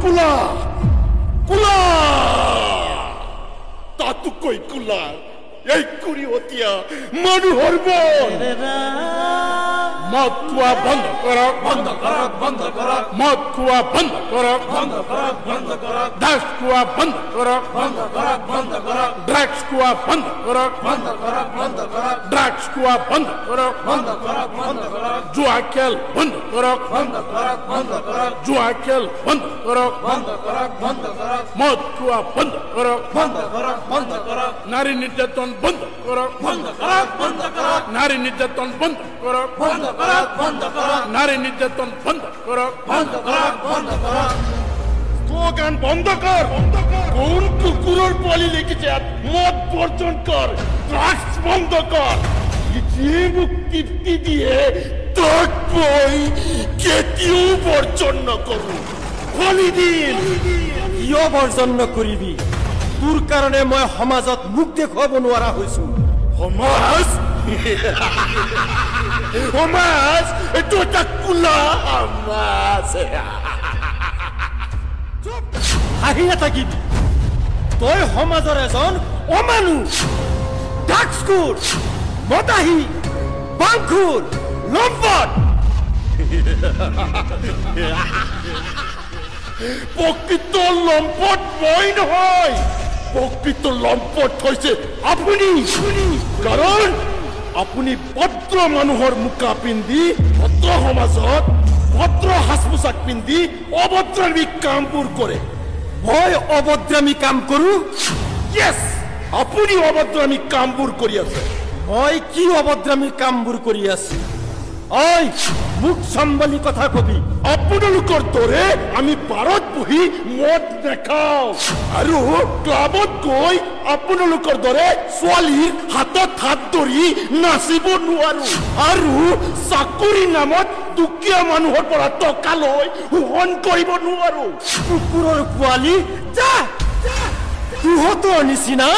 কুলা কুলা তাতোকৈ কুলা এই কুৰি হতিয়া মানুহৰ বল মদ খোৱা বন্ধ কৰক বন্ধ কৰক বন্ধ কৰক মদ খোৱা বন্ধ কৰক বন্ধ কৰক বন্ধ কৰক ড্ৰাগছ খোৱা বন্ধ কৰক বন্ধ কৰক বন্ধ কৰক ড্ৰাগছ খোৱা বন্ধ কৰক বন্ধ কৰক বন্ধ কৰক ড্ৰাগছ খোৱা বন্ধ কৰক বন্ধ কৰক বন্ধ কৰক জুৱা খেল বন্ধ কৰক বন্ধ কৰক বন্ধ কৰক জুৱা খেল বন্ধ কৰক বন্ধ কৰক বন্ধ কৰক মদ খোৱা বন্ধ কৰক বন্ধ কৰক বন্ধ কৰক নাৰী নিৰ্যাতন বন্ধ কৰক বন্ধ কৰক বন্ধ কৰক নাৰী নিৰ্যাতন বন্ধ কৰক বন্ধ কৰক বন্ধ কৰক নাৰী নিৰ্যাতন বন্ধ কৰক বন্ধ কৰক বন্ধ কৰক স্লোগান বন্ধ কৰ কোন কুকুৰৰ পোৱালি লিখিছে মদ বৰ্জন কৰ ড্ৰাগছ বন্ধ কৰ যে মুক্তি দিয়ে তাক মই কেতিয়াও বৰ্জন নকৰোঁ বলি দিন কিয় বৰ্জন নকৰিবি তোৰ কাৰণে মই সমাজত মুখ দেখুৱাব নোৱাৰা হৈছো সমাজ সমাজ এইটো এটা কুলা সমাজ হাঁহি নাথাকিবি তই সমাজৰ এজন অমানুহ ড্ৰাগছখোৰ মদাহী বাংখোৰ লম্পট প্ৰকৃত লম্পট মই নহয় প্ৰকৃত লম্পট হৈছে আপুনি কাৰণ আপুনি ভদ্ৰ মানুহৰ মুখা পিন্ধি ভদ্ৰ সমাজত ভদ্ৰ সাজ পোছাক পিন্ধি অভদ্ৰামী কামবোৰ কৰে মই অভদ্ৰামী কাম কৰো য়েছ আপুনি অভদ্ৰামী কামবোৰ কৰি আছে মই কি অভদ্ৰামী কামবোৰ কৰি আছো ঐ মুখ চম্ভালি কথা কবি আপোনালোকৰ দৰে আমি বাৰত বহি মদ নেখাওঁ আৰু ক্লাবত গৈ আপোনালোকৰ দৰে ছোৱালীৰ হাতত হাত ধৰি নাচিব নোৱাৰো আৰু চাকৰি নামত দুখীয়া মানুহৰ পৰা টকা লৈ শোষণ কৰিব নোৱাৰো কুকুৰৰ পোৱালি যা তুহঁতৰ নিচিনা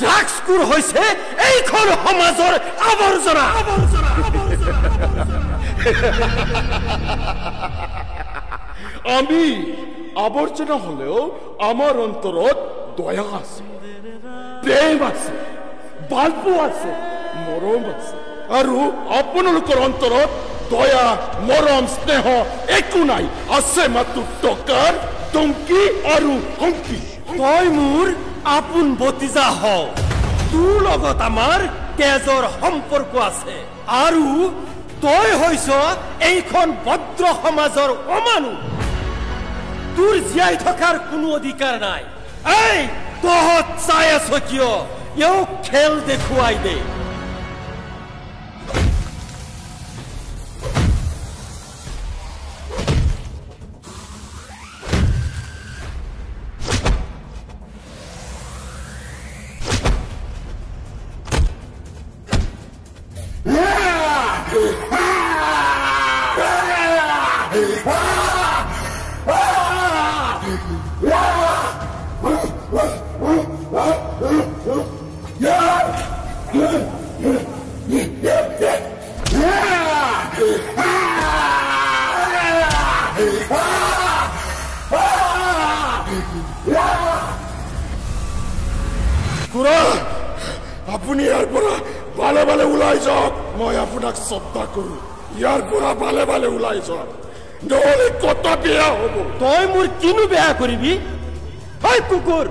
ড্ৰাগছখোৰ হৈছে এইখন সমাজৰ আৱৰ্জনা আমি আৱৰ্জনা হলেও আমাৰ অন্তৰত দয়া আছে প্ৰেম আছে ভালপোৱা আছে মৰম আছে আৰু আপোনালোকৰ অন্তৰত দয়া মৰম স্নেহ একো নাই আছে মাত্ৰ টকাৰ টংকি আৰু হংকি তই মোৰ আপোন ভতিজা হও তোৰ লগত আমাৰ তেজৰ সম্পৰ্ক আছে আৰু তই হৈছ এইখন ভদ্ৰ সমাজৰ অমানুহ তোৰ জীয়াই থকাৰ কোনো অধিকাৰ নাই এই তহঁত চাই আছ কিয় এওঁ খেল দেখুৱাই দে আপুনি ইয়াৰ পৰা ভালে ভালে ওলাই যাওক মই আপোনাক শ্ৰদ্ধা কৰো ইয়াৰ পৰা ভালে ভালে ওলাই যাওক নহলে কত বেয়া হ'ব তই মোৰ কিনো বেয়া কৰিবি ঐ কুকুৰ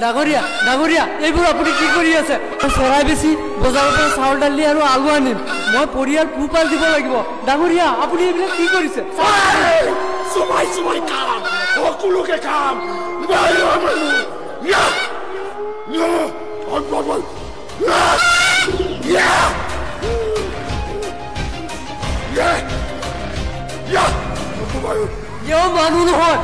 ডাঙৰীয়া ডাঙৰীয়া এইবোৰ আপুনি কি কৰি আছে চৰাই বেছি বজাৰৰ পৰা চাউল দালি আৰু আলু আনিম মই পৰিয়াল পোহপাল দিব লাগিব ডাঙৰীয়া আপুনি এইবিলাক কি কৰিছে সবাই সবাই কাম সকলোকে কাম মানুহ নহয়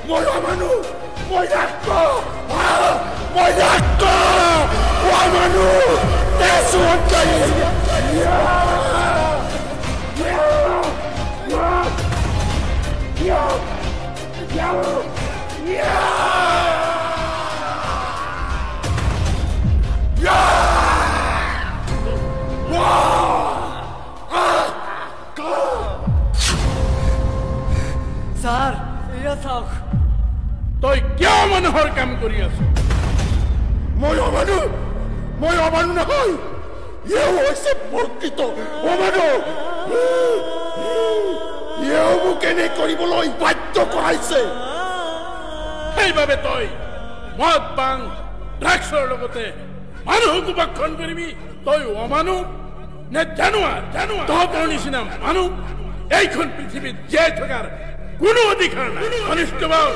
মই মানুহ মই ডাক্তৰ মই ডাক্তৰ মই মানুহ স্যাৰ এয়া চাওক তই কিয় মানুহৰ কাম কৰি আছ মই অমানু নহয় ইয়ে হৈছে প্ৰকৃত অমানু ইয়ে মোক এনে কৰিবলৈ বাধ্য কৰাইছে সেইবাবে তই মদ বাং ড্ৰাগছৰ লগতে মানুহক উপেক্ষণ কৰিবি তই অমানু নে জানোৱা তহঁতৰ নিচিনা মানুহ এইখন পৃথিৱীত জীয়াই থকাৰ কোনো অধিকাৰ নাই কনিষ্টেবল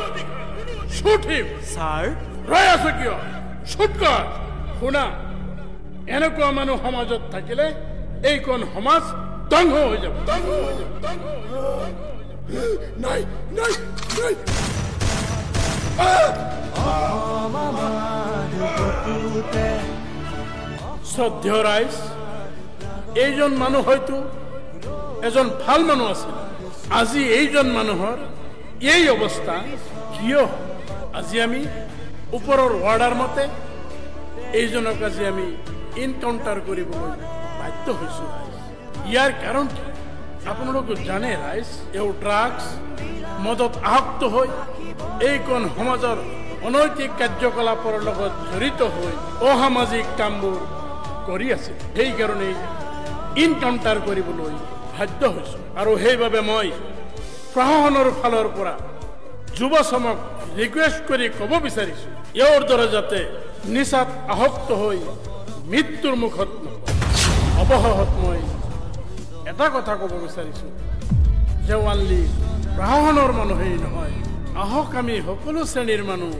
shoot him স্যাৰ ৰৈ আছ কিয় shoot কৰ শুনা এনেকুৱা মানুহ সমাজত থাকিলে এইখন সমাজ ধ্বংস হৈ যাব নাই শ্ৰদ্ধেয় ৰাইজ এইজন মানুহ হয়তো এজন ভাল মানুহ আছিল আজি এইজন মানুহৰ এই অৱস্থা কিয় আজি আমি ওপৰৰ অৰ্ডাৰ মতে এইজনক আজি আমি এনকাউণ্টাৰ কৰিবলৈ বাধ্য হৈছোঁ ইয়াৰ কাৰণ কি আপোনালোকে জানে ৰাইজ এও ড্ৰাগছ মদত আসক্ত হৈ এইখন সমাজৰ অনৈতিক কাৰ্যকলাপৰ লগত জড়িত হৈ অসামাজিক কামবোৰ কৰি আছে সেইকাৰণে এনকাউণ্টাৰ কৰিবলৈ বাধ্য হৈছোঁ আৰু সেইবাবে মই প্ৰশাসনৰ ফালৰ পৰা যুৱ সমাজক ৰিকুৱেষ্ট কৰি ক'ব বিচাৰিছোঁ ইয়াৰ দৰে যাতে নিচাত আসক্ত হৈ মৃত্যুৰ মুখত অৱশেষত মই এটা কথা ক'ব বিচাৰিছোঁ যে অনলি প্ৰশাসনৰ মানুহেই নহয় আহক আমি সকলো শ্ৰেণীৰ মানুহ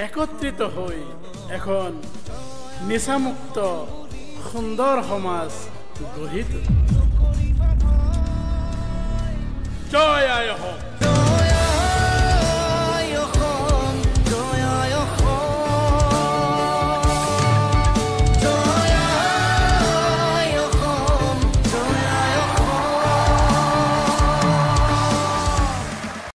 একত্ৰিত হৈ এখন নিচামুক্ত সুন্দৰ সমাজ গঢ়ি তুলিম জয় আই হওক